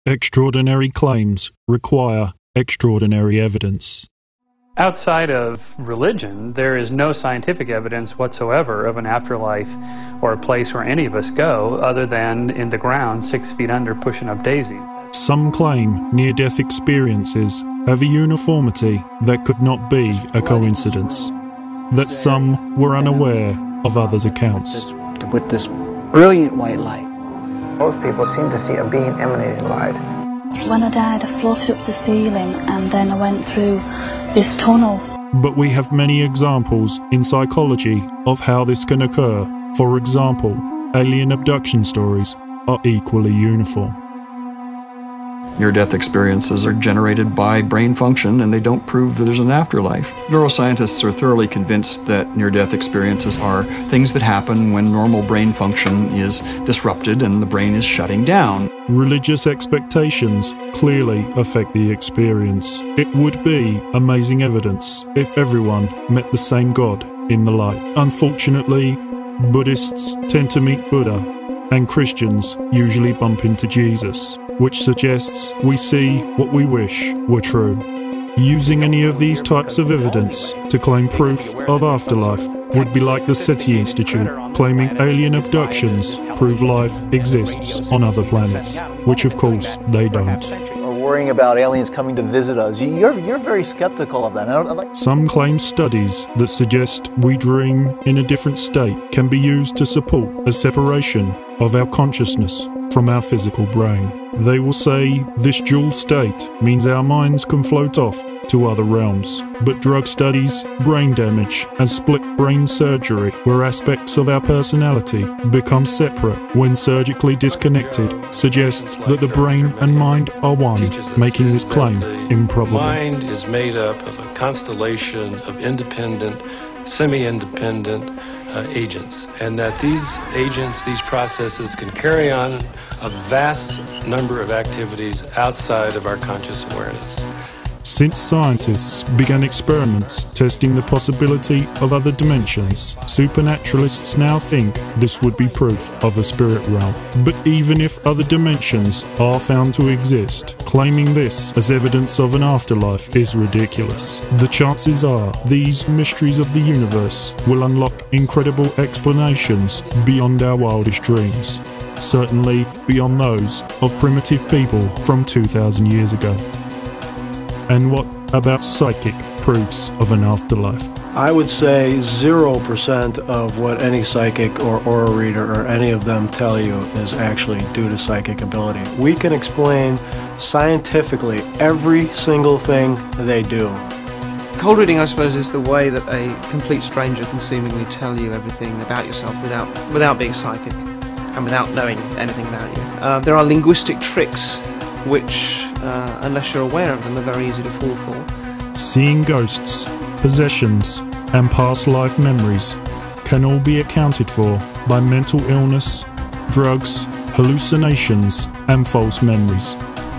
Extraordinary claims require extraordinary evidence. Outside of religion, there is no scientific evidence whatsoever of an afterlife or a place where any of us go other than in the ground 6 feet under pushing up daisies. Some claim near-death experiences have a uniformity that could not be a coincidence, that some were unaware of others' accounts. With this brilliant white light. Most people seem to see a being emanating light. When I died, I floated up to the ceiling and then I went through this tunnel. But we have many examples in psychology of how this can occur. For example, alien abduction stories are equally uniform. Near-death experiences are generated by brain function and they don't prove that there's an afterlife. Neuroscientists are thoroughly convinced that near-death experiences are things that happen when normal brain function is disrupted and the brain is shutting down. Religious expectations clearly affect the experience. It would be amazing evidence if everyone met the same God in the light. Unfortunately, Buddhists tend to meet Buddha, and Christians usually bump into Jesus, which suggests we see what we wish were true. Using any of these types of evidence to claim proof of afterlife would be like the SETI Institute claiming alien abductions prove life exists on other planets, which of course they don't. Or worrying about aliens coming to visit us. You're very skeptical of that. Some claim studies that suggest we dream in a different state can be used to support a separation of our consciousness from our physical brain. They will say this dual state means our minds can float off to other realms. But drug studies, brain damage, and split brain surgery, where aspects of our personality become separate when surgically disconnected, suggest that the brain and mind are one, making this claim improbable. Mind is made up of a constellation of independent, semi-independent agents, and that these agents, these processes can carry on a vast number of activities outside of our conscious awareness. Since scientists began experiments testing the possibility of other dimensions, supernaturalists now think this would be proof of a spirit realm. But even if other dimensions are found to exist, claiming this as evidence of an afterlife is ridiculous. The chances are these mysteries of the universe will unlock incredible explanations beyond our wildest dreams. Certainly beyond those of primitive people from 2,000 years ago. And what about psychic proofs of an afterlife? I would say 0% of what any psychic or aura reader or any of them tell you is actually due to psychic ability. We can explain scientifically every single thing they do. Cold reading, I suppose, is the way that a complete stranger can seemingly tell you everything about yourself without being psychic and without knowing anything about you. There are linguistic tricks which, unless you're aware of them, are very easy to fall for. Seeing ghosts, possessions, and past life memories can all be accounted for by mental illness, drugs, hallucinations, and false memories.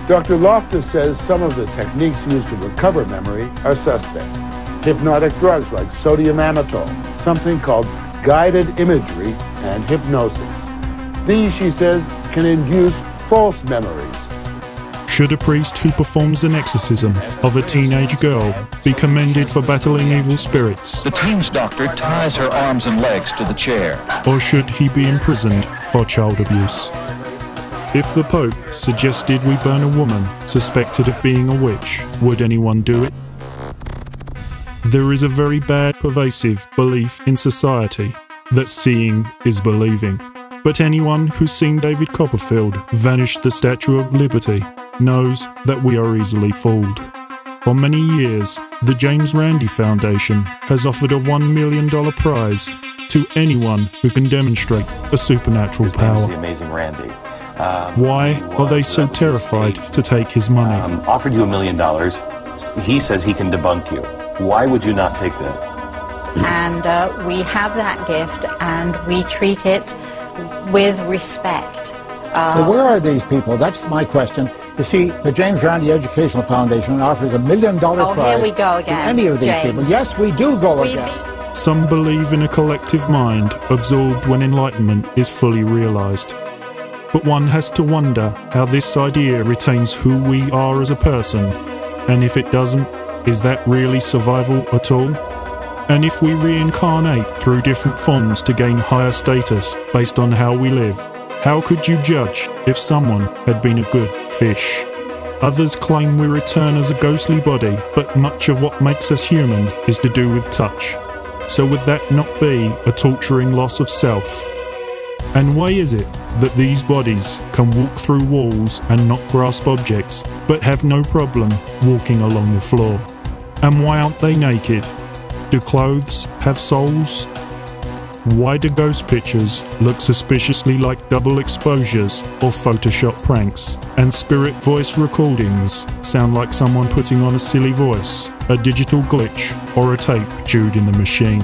Dr. Loftus says some of the techniques used to recover memory are suspect. Hypnotic drugs like sodium amytal, something called guided imagery, and hypnosis. These, she says, can induce false memories. Should a priest who performs an exorcism of a teenage girl be commended for battling evil spirits? The teen's doctor ties her arms and legs to the chair. Or should he be imprisoned for child abuse? If the Pope suggested we burn a woman suspected of being a witch, would anyone do it? There is a very bad, pervasive belief in society that seeing is believing. But anyone who's seen David Copperfield vanish the Statue of Liberty knows that we are easily fooled. For many years, the James Randi Foundation has offered a $1 million prize to anyone who can demonstrate a supernatural power. The amazing Randy. Why are they so terrified to take his money? Offered you $1 million. He says he can debunk you. Why would you not take that? And we have that gift and we treat it with respect. Well, where are these people? That's my question. You see, the James Randi Educational Foundation offers $1 million prize here we go again, to any of these James. people. Yes, we do go again. Some believe in a collective mind absorbed when enlightenment is fully realized. But one has to wonder how this idea retains who we are as a person, and if it doesn't, is that really survival at all? And if we reincarnate through different forms to gain higher status based on how we live, how could you judge if someone had been a good fish? Others claim we return as a ghostly body, but much of what makes us human is to do with touch. So would that not be a torturing loss of self? And why is it that these bodies can walk through walls and not grasp objects, but have no problem walking along the floor? And why aren't they naked? Do clothes have souls? Why do ghost pictures look suspiciously like double exposures or Photoshop pranks? And spirit voice recordings sound like someone putting on a silly voice, a digital glitch, or a tape chewed in the machine?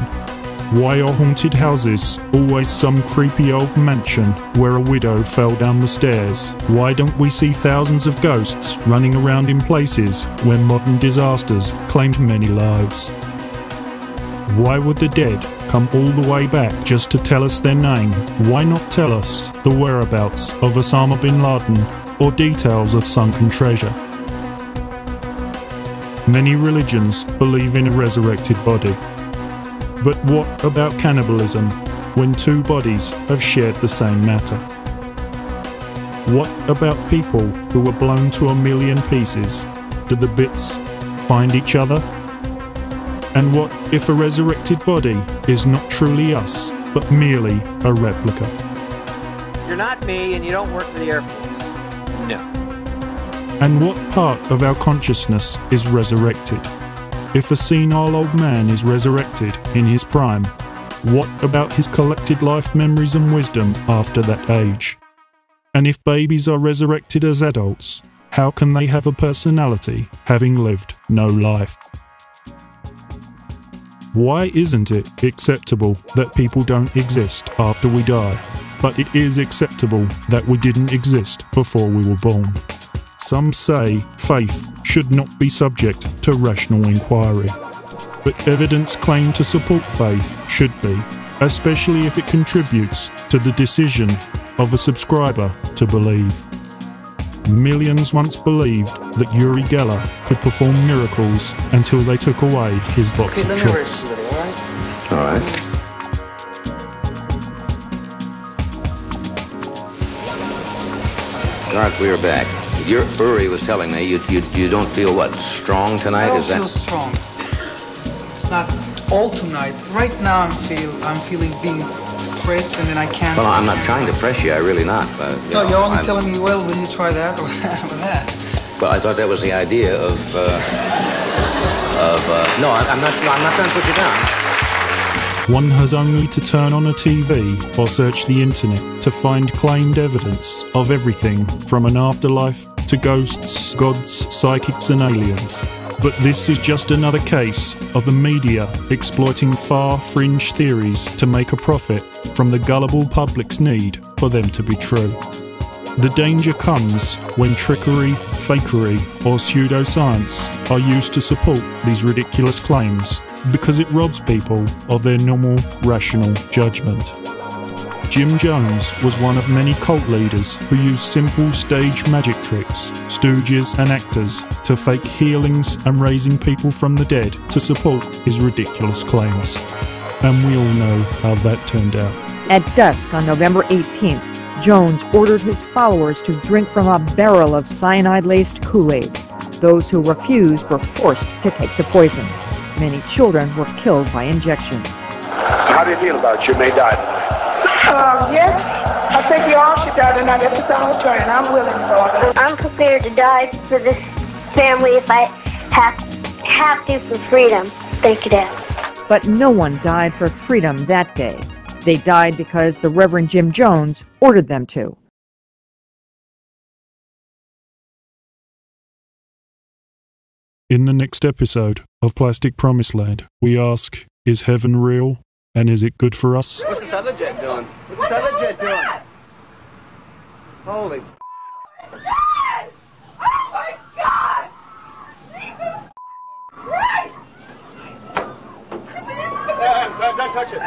Why are haunted houses always some creepy old mansion where a widow fell down the stairs? Why don't we see thousands of ghosts running around in places where modern disasters claimed many lives? Why would the dead come all the way back just to tell us their name? Why not tell us the whereabouts of Osama bin Laden or details of sunken treasure? Many religions believe in a resurrected body. But what about cannibalism when two bodies have shared the same matter? What about people who were blown to a million pieces? Do the bits find each other? And what if a resurrected body is not truly us, but merely a replica? You're not me and you don't work for the Air Force. No. And what part of our consciousness is resurrected? If a senile old man is resurrected in his prime, what about his collected life memories and wisdom after that age? And if babies are resurrected as adults, how can they have a personality having lived no life? Why isn't it acceptable that people don't exist after we die, but it is acceptable that we didn't exist before we were born? Some say faith should not be subject to rational inquiry, but evidence claimed to support faith should be, especially if it contributes to the decision of a subscriber to believe. Millions once believed that Uri Geller could perform miracles until they took away his box of tricks. All right. Garth, we are back. Uri was telling me you don't feel what, strong tonight? I don't feel strong. It's not all tonight. Right now I'm feeling being pressed and then I can't. Well, I'm not trying to press you. I really not. No, you're only telling me, well, will you try that or that? Well, I thought that was the idea of. No, I'm not trying to put you down. One has only to turn on a TV or search the internet to find claimed evidence of everything from an afterlife to ghosts, gods, psychics and aliens. But this is just another case of the media exploiting far fringe theories to make a profit from the gullible public's need for them to be true. The danger comes when trickery, fakery or pseudoscience are used to support these ridiculous claims, because it robs people of their normal, rational judgment. Jim Jones was one of many cult leaders who used simple stage magic tricks, stooges and actors to fake healings and raising people from the dead to support his ridiculous claims. And we all know how that turned out. At dusk on November 18th, Jones ordered his followers to drink from a barrel of cyanide-laced Kool-Aid. Those who refused were forced to take the poison. Many children were killed by injection. How do you feel about it? You may die tonight. Yes, I think we all should die tonight. That's our turn. I'm willing to go. I'm prepared to die for this family if I have to for freedom. Thank you, Dad. But no one died for freedom that day. They died because the Reverend Jim Jones ordered them to. In the next episode of Plastic Promised Land, we ask, is heaven real and is it good for us? What's this other jet doing? What's this other jet doing? Holy f***. Dad! Oh my God! Jesus Christ! Don't touch it.